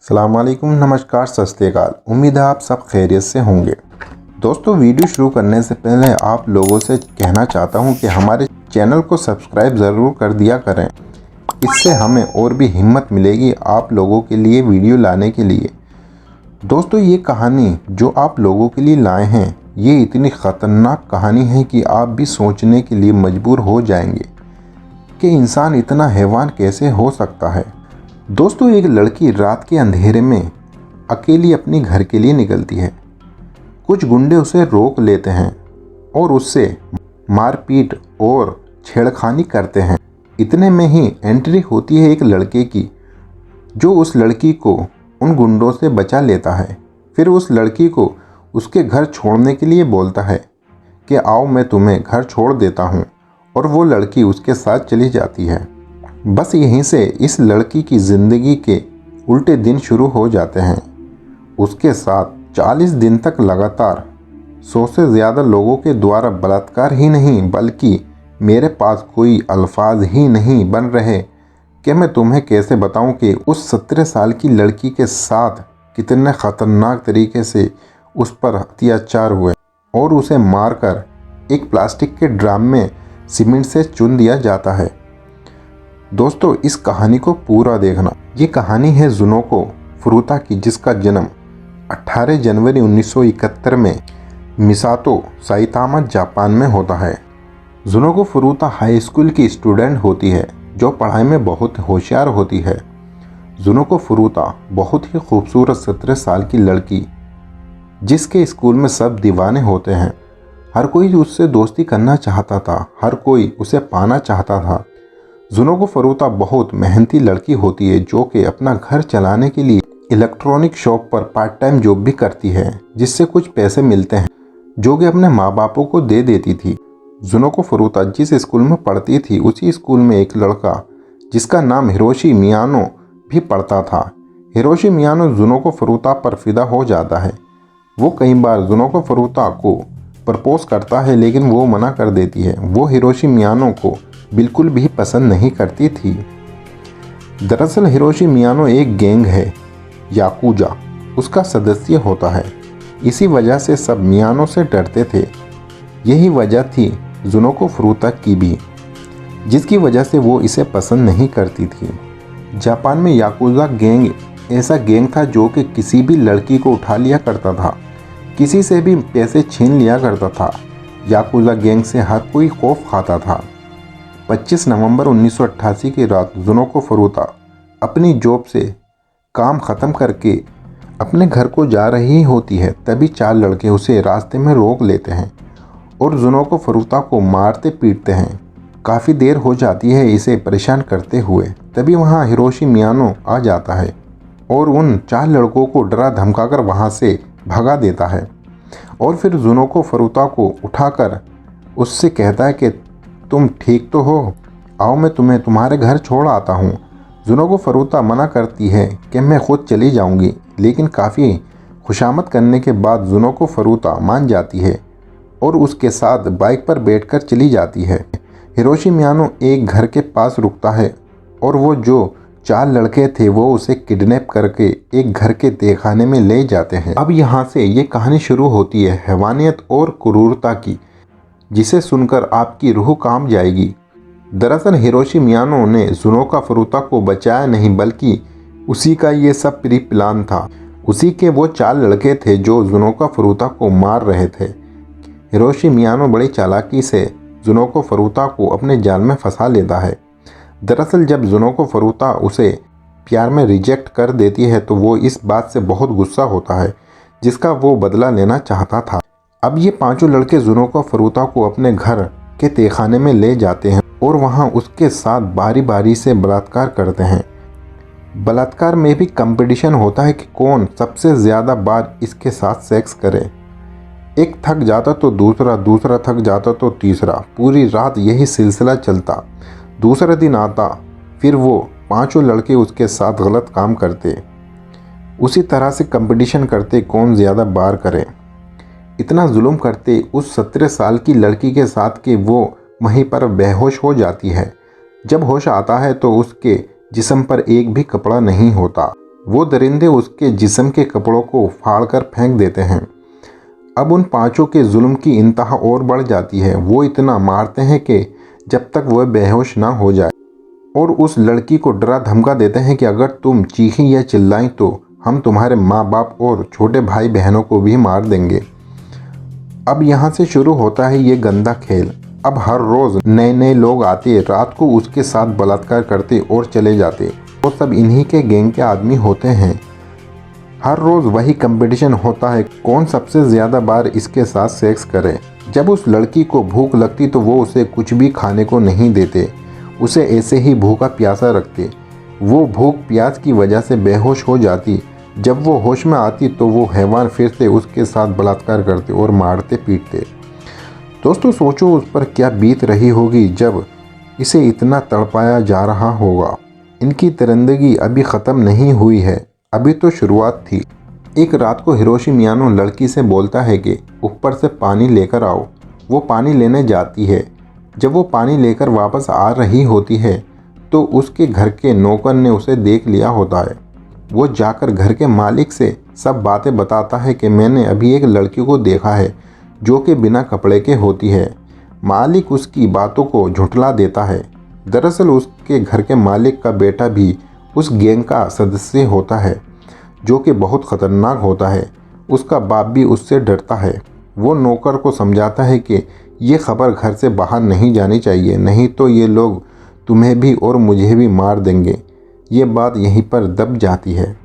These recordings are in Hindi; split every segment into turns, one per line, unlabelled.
अस्सलाम वालेकुम, नमस्कार, सत श्री अकाल। उम्मीद है आप सब खैरियत से होंगे। दोस्तों, वीडियो शुरू करने से पहले आप लोगों से कहना चाहता हूं कि हमारे चैनल को सब्सक्राइब ज़रूर कर दिया करें। इससे हमें और भी हिम्मत मिलेगी आप लोगों के लिए वीडियो लाने के लिए। दोस्तों, ये कहानी जो आप लोगों के लिए लाए हैं, ये इतनी ख़तरनाक कहानी है कि आप भी सोचने के लिए मजबूर हो जाएंगे कि इंसान इतना हैवान कैसे हो सकता है। दोस्तों, एक लड़की रात के अंधेरे में अकेली अपनी घर के लिए निकलती है। कुछ गुंडे उसे रोक लेते हैं और उससे मारपीट और छेड़खानी करते हैं। इतने में ही एंट्री होती है एक लड़के की, जो उस लड़की को उन गुंडों से बचा लेता है। फिर उस लड़की को उसके घर छोड़ने के लिए बोलता है कि आओ, मैं तुम्हें घर छोड़ देता हूँ, और वो लड़की उसके साथ चली जाती है। बस यहीं से इस लड़की की ज़िंदगी के उल्टे दिन शुरू हो जाते हैं। उसके साथ 40 दिन तक लगातार 100 से ज़्यादा लोगों के द्वारा बलात्कार ही नहीं, बल्कि मेरे पास कोई अल्फाज ही नहीं बन रहे कि मैं तुम्हें कैसे बताऊं कि उस 17 साल की लड़की के साथ कितने ख़तरनाक तरीके से उस पर अत्याचार हुए और उसे मारकर एक प्लास्टिक के ड्राम में सीमेंट से चुन दिया जाता है। दोस्तों, इस कहानी को पूरा देखना। ये कहानी है जुनोको फुरुता की, जिसका जन्म 18 जनवरी 1971 में मिसातो, साइतामा, जापान में होता है। जुनोको फुरुता हाई स्कूल की स्टूडेंट होती है, जो पढ़ाई में बहुत होशियार होती है। जुनोको फुरुता बहुत ही खूबसूरत 17 साल की लड़की, जिसके स्कूल में सब दीवाने होते हैं। हर कोई उससे दोस्ती करना चाहता था, हर कोई उसे पाना चाहता था। जुनोको फुरुता बहुत मेहनती लड़की होती है, जो कि अपना घर चलाने के लिए इलेक्ट्रॉनिक शॉप पर पार्ट टाइम जॉब भी करती है, जिससे कुछ पैसे मिलते हैं जो कि अपने माँ बापों को दे देती थी। जुनोको फुरुता जिस स्कूल में पढ़ती थी, उसी स्कूल में एक लड़का जिसका नाम हिरोशी मियानो भी पढ़ता था। हिरोशी मियानो जुनोको फुरुता पर फिदा हो जाता है। वो कई बार जुनोको फुरुता को प्रपोज करता है, लेकिन वो मना कर देती है। वो हिरोशी मियानो को बिल्कुल भी पसंद नहीं करती थी। दरअसल हिरोशी मियानो एक गैंग है, याकुजा, उसका सदस्य होता है। इसी वजह से सब मियानो से डरते थे। यही वजह थी जुनोको फुरुता की भी, जिसकी वजह से वो इसे पसंद नहीं करती थी। जापान में याकुजा गैंग ऐसा गैंग था जो कि किसी भी लड़की को उठा लिया करता था, किसी से भी पैसे छीन लिया करता था। याकुजा गैंग से हर कोई खौफ खाता था। 25 नवंबर 1988 की रात जुनोको फुरुता अपनी जॉब से काम ख़त्म करके अपने घर को जा रही होती है। तभी 4 लड़के उसे रास्ते में रोक लेते हैं और जुनोको फुरुता को मारते पीटते हैं। काफ़ी देर हो जाती है इसे परेशान करते हुए। तभी वहाँ हिरोशी मियानो आ जाता है और उन 4 लड़कों को डरा धमकाकर वहाँ से भगा देता है, और फिर जुनोको फुरुता को उठाकर उससे कहता है कि तुम ठीक तो हो, आओ मैं तुम्हें तुम्हारे घर छोड़ आता हूँ। जुनोको फुरुता मना करती है कि मैं खुद चली जाऊँगी, लेकिन काफ़ी खुशामद करने के बाद जुनोको फुरुता मान जाती है और उसके साथ बाइक पर बैठकर चली जाती है। हिरोशी मियानो एक घर के पास रुकता है और वो जो 4 लड़के थे वो उसे किडनैप करके एक घर के तहखाने में ले जाते हैं। अब यहाँ से ये कहानी शुरू होती है हैवानियत और क्रूरता की, जिसे सुनकर आपकी रूह कांप जाएगी। दरअसल हिरोशी मियानो ने जुनोको फुरुता को बचाया नहीं, बल्कि उसी का ये सब प्री प्लान था। उसी के वो 4 लड़के थे जो जुनोको फुरुता को मार रहे थे। हिरोशी मियानो बड़ी चालाकी से जुनोको फुरुता को अपने जाल में फंसा लेता है। दरअसल जब जुनोको फुरुता उसे प्यार में रिजेक्ट कर देती है तो वो इस बात से बहुत गुस्सा होता है, जिसका वो बदला लेना चाहता था। अब ये 5 लड़के जुनोको फुरुता को अपने घर के तहखाने में ले जाते हैं और वहाँ उसके साथ बारी बारी से बलात्कार करते हैं। बलात्कार में भी कंपटीशन होता है कि कौन सबसे ज़्यादा बार इसके साथ सेक्स करे। एक थक जाता तो दूसरा, दूसरा थक जाता तो तीसरा। पूरी रात यही सिलसिला चलता। दूसरा दिन आता, फिर वो 5 लड़के उसके साथ गलत काम करते। उसी तरह से कंपटीशन करते कौन ज़्यादा बार करे। इतना जुल्म करते उस 17 साल की लड़की के साथ कि वो वहीं पर बेहोश हो जाती है। जब होश आता है तो उसके जिस्म पर एक भी कपड़ा नहीं होता। वो दरिंदे उसके जिस्म के कपड़ों को फाड़कर फेंक देते हैं। अब उन पांचों के जुल्म की इंतहा और बढ़ जाती है। वो इतना मारते हैं कि जब तक वह बेहोश ना हो जाए, और उस लड़की को डरा धमका देते हैं कि अगर तुम चीखी या चिल्लाई तो हम तुम्हारे माँ बाप और छोटे भाई बहनों को भी मार देंगे। अब यहाँ से शुरू होता है ये गंदा खेल। अब हर रोज़ नए नए लोग आते, रात को उसके साथ बलात्कार करते और चले जाते। वो सब इन्हीं के गैंग के आदमी होते हैं। हर रोज़ वही कंपटीशन होता है, कौन सबसे ज़्यादा बार इसके साथ सेक्स करे। जब उस लड़की को भूख लगती तो वो उसे कुछ भी खाने को नहीं देते, उसे ऐसे ही भूखा प्यासा रखते। वो भूख प्यास की वजह से बेहोश हो जाती। जब वो होश में आती तो वो हैवान फिर से उसके साथ बलात्कार करते और मारते पीटते। दोस्तों सोचो उस पर क्या बीत रही होगी जब इसे इतना तड़पाया जा रहा होगा। इनकी दरिंदगी अभी ख़त्म नहीं हुई है, अभी तो शुरुआत थी। एक रात को हिरोशी मियानो लड़की से बोलता है कि ऊपर से पानी लेकर आओ। वो पानी लेने जाती है। जब वो पानी लेकर वापस आ रही होती है तो उसके घर के नौकर ने उसे देख लिया होता है। वो जाकर घर के मालिक से सब बातें बताता है कि मैंने अभी एक लड़की को देखा है जो कि बिना कपड़े के होती है। मालिक उसकी बातों को झुठला देता है। दरअसल उसके घर के मालिक का बेटा भी उस गैंग का सदस्य होता है जो कि बहुत ख़तरनाक होता है। उसका बाप भी उससे डरता है। वो नौकर को समझाता है कि ये खबर घर से बाहर नहीं जानी चाहिए, नहीं तो ये लोग तुम्हें भी और मुझे भी मार देंगे। ये बात यहीं पर दब जाती है।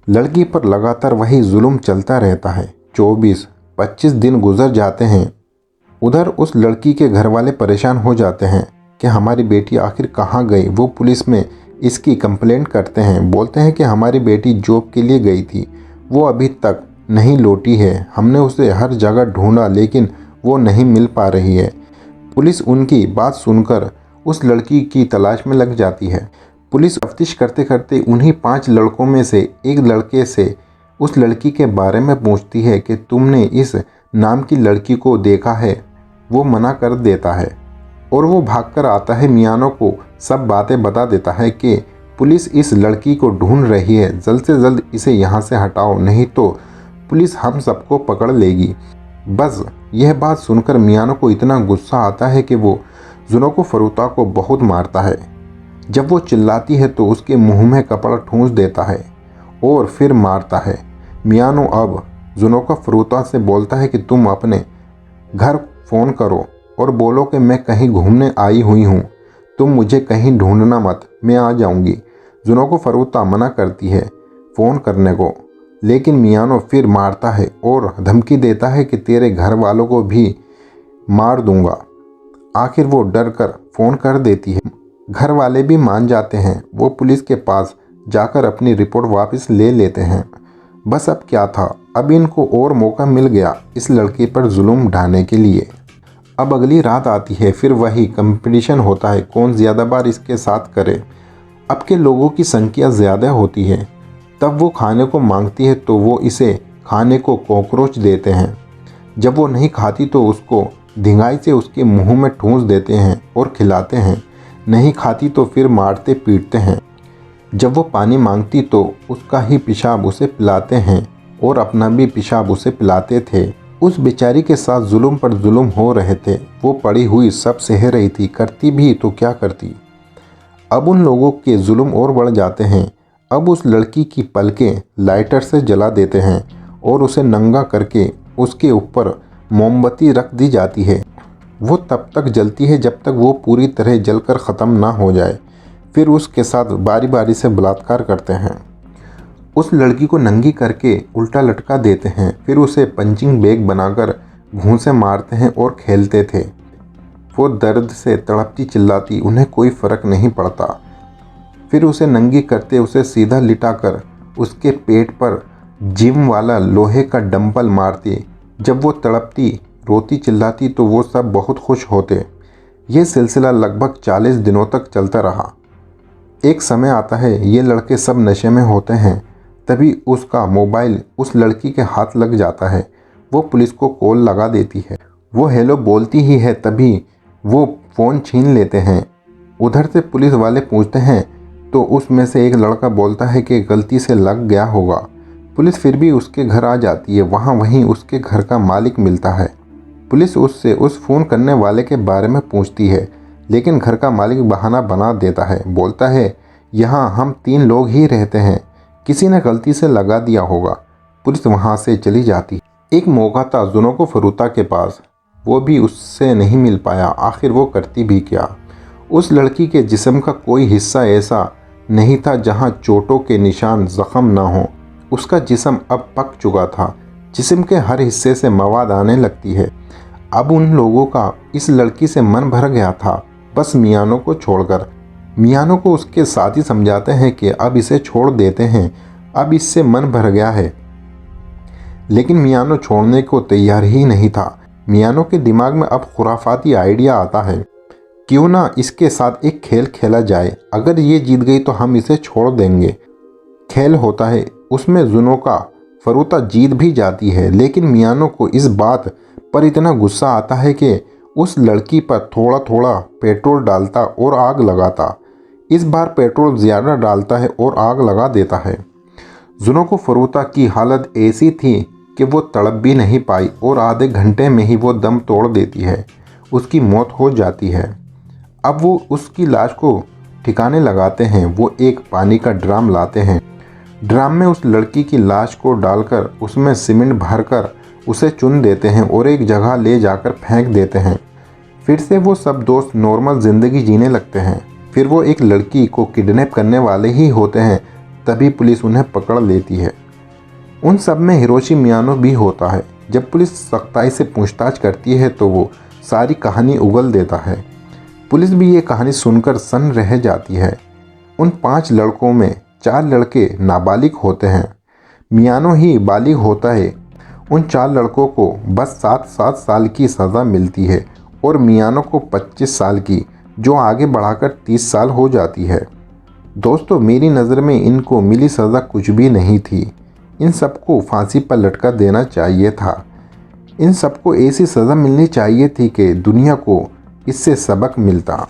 लड़की पर लगातार वही जुल्म चलता रहता है। 24-25 दिन गुजर जाते हैं। उधर उस लड़की के घर वाले परेशान हो जाते हैं कि हमारी बेटी आखिर कहाँ गई। वो पुलिस में इसकी कंप्लेंट करते हैं, बोलते हैं कि हमारी बेटी जॉब के लिए गई थी, वो अभी तक नहीं लौटी है। हमने उसे हर जगह ढूंढा लेकिन वो नहीं मिल पा रही है। पुलिस उनकी बात सुनकर उस लड़की की तलाश में लग जाती है। पुलिस तफ्तीश करते करते उन्हीं 5 लड़कों में से एक लड़के से उस लड़की के बारे में पूछती है कि तुमने इस नाम की लड़की को देखा है। वो मना कर देता है और वो भागकर आता है। मियानो को सब बातें बता देता है कि पुलिस इस लड़की को ढूंढ रही है, जल्द से जल्द इसे यहाँ से हटाओ, नहीं तो पुलिस हम सबको पकड़ लेगी। बस यह बात सुनकर मियानो को इतना गुस्सा आता है कि वो जुनोको फरुता को बहुत मारता है। जब वो चिल्लाती है तो उसके मुंह में कपड़ा ठूंस देता है और फिर मारता है। मियानो अब जुनोको फरुता से बोलता है कि तुम अपने घर फ़ोन करो और बोलो कि मैं कहीं घूमने आई हुई हूँ, तुम मुझे कहीं ढूंढना मत, मैं आ जाऊँगी। जुनोको फरुता मना करती है फ़ोन करने को, लेकिन मियानो फिर मारता है और धमकी देता है कि तेरे घर वालों को भी मार दूंगा। आखिर वो डर कर फ़ोन कर देती है। घर वाले भी मान जाते हैं। वो पुलिस के पास जाकर अपनी रिपोर्ट वापस ले लेते हैं। बस अब क्या था, अब इनको और मौका मिल गया इस लड़की पर जुल्म ढाने के लिए। अब अगली रात आती है, फिर वही कंपटीशन होता है, कौन ज़्यादा बार इसके साथ करे। अब के लोगों की संख्या ज़्यादा होती है। तब वो खाने को मांगती है तो वो इसे खाने को कॉकरोच देते हैं। जब वो नहीं खाती तो उसको धिंगाई से उसके मुंह में ठूंस देते हैं और खिलाते हैं। नहीं खाती तो फिर मारते पीटते हैं। जब वो पानी मांगती तो उसका ही पेशाब उसे पिलाते हैं और अपना भी पेशाब उसे पिलाते थे। उस बेचारी के साथ जुल्म पर जुल्म हो रहे थे। वो पड़ी हुई सब सह रही थी, करती भी तो क्या करती। अब उन लोगों के जुल्म और बढ़ जाते हैं। अब उस लड़की की पलकें लाइटर से जला देते हैं और उसे नंगा करके उसके ऊपर मोमबत्ती रख दी जाती है। वो तब तक जलती है जब तक वो पूरी तरह जलकर ख़त्म ना हो जाए। फिर उसके साथ बारी बारी से बलात्कार करते हैं। उस लड़की को नंगी करके उल्टा लटका देते हैं। फिर उसे पंचिंग बैग बनाकर घूंसे मारते हैं और खेलते थे। वो दर्द से तड़पती चिल्लाती, उन्हें कोई फ़र्क नहीं पड़ता। फिर उसे नंगी करते उसे सीधा लिटाकर उसके पेट पर जिम वाला लोहे का डंबल मारते। जब वो तड़पती रोती चिल्लाती तो वो सब बहुत खुश होते। ये सिलसिला लगभग 40 दिनों तक चलता रहा। एक समय आता है, ये लड़के सब नशे में होते हैं। तभी उसका मोबाइल उस लड़की के हाथ लग जाता है। वो पुलिस को कॉल लगा देती है। वो हेलो बोलती ही है, तभी वो फ़ोन छीन लेते हैं। उधर से पुलिस वाले पूछते हैं तो उसमें से एक लड़का बोलता है कि गलती से लग गया होगा। पुलिस फिर भी उसके घर आ जाती है। वहीं उसके घर का मालिक मिलता है। पुलिस उससे उस फ़ोन करने वाले के बारे में पूछती है, लेकिन घर का मालिक बहाना बना देता है। बोलता है, यहाँ हम 3 लोग ही रहते हैं, किसी ने गलती से लगा दिया होगा। पुलिस वहाँ से चली जाती है। एक मौका था जुनो फरूता के पास, वो भी उससे नहीं मिल पाया। आखिर वो करती भी क्या। उस लड़की के जिस्म का कोई हिस्सा ऐसा नहीं था जहाँ चोटों के निशान ज़ख्म ना हो। उसका जिस्म अब पक चुका था। जिस्म के हर हिस्से से मवाद आने लगती है। अब उन लोगों का इस लड़की से मन भर गया था, बस मियानो को छोड़कर। मियानो को उसके साथी समझाते हैं कि अब इसे छोड़ देते हैं, अब इससे मन भर गया है, लेकिन मियानो छोड़ने को तैयार ही नहीं था। मियानो के दिमाग में अब खुराफाती आइडिया आता है, क्यों ना इसके साथ एक खेल खेला जाए, अगर ये जीत गई तो हम इसे छोड़ देंगे। खेल होता है, उसमें जुनो फरूता जीत भी जाती है, लेकिन मियानो को इस बात पर इतना गुस्सा आता है कि उस लड़की पर थोड़ा थोड़ा पेट्रोल डालता और आग लगाता। इस बार पेट्रोल ज़्यादा डालता है और आग लगा देता है। जुनो फरूता की हालत ऐसी थी कि वो तड़प भी नहीं पाई और आधे घंटे में ही वो दम तोड़ देती है। उसकी मौत हो जाती है। अब वो उसकी लाश को ठिकाने लगाते हैं। वो एक पानी का ड्राम लाते हैं। ड्राम में उस लड़की की लाश को डालकर उसमें सीमेंट भरकर उसे चुन देते हैं और एक जगह ले जाकर फेंक देते हैं। फिर से वो सब दोस्त नॉर्मल ज़िंदगी जीने लगते हैं। फिर वो एक लड़की को किडनैप करने वाले ही होते हैं, तभी पुलिस उन्हें पकड़ लेती है। उन सब में हिरोशी मियानो भी होता है। जब पुलिस सख्ताई से पूछताछ करती है तो वो सारी कहानी उगल देता है। पुलिस भी ये कहानी सुनकर सन्न रह जाती है। उन 5 लड़कों में 4 लड़के नाबालिग होते हैं। मियानो ही बालिग होता है। उन 4 लड़कों को बस 7-7 साल की सज़ा मिलती है और मियानो को 25 साल की, जो आगे बढ़ाकर 30 साल हो जाती है। दोस्तों, मेरी नज़र में इनको मिली सज़ा कुछ भी नहीं थी। इन सबको फांसी पर लटका देना चाहिए था। इन सबको ऐसी सज़ा मिलनी चाहिए थी कि दुनिया को इससे सबक मिलता।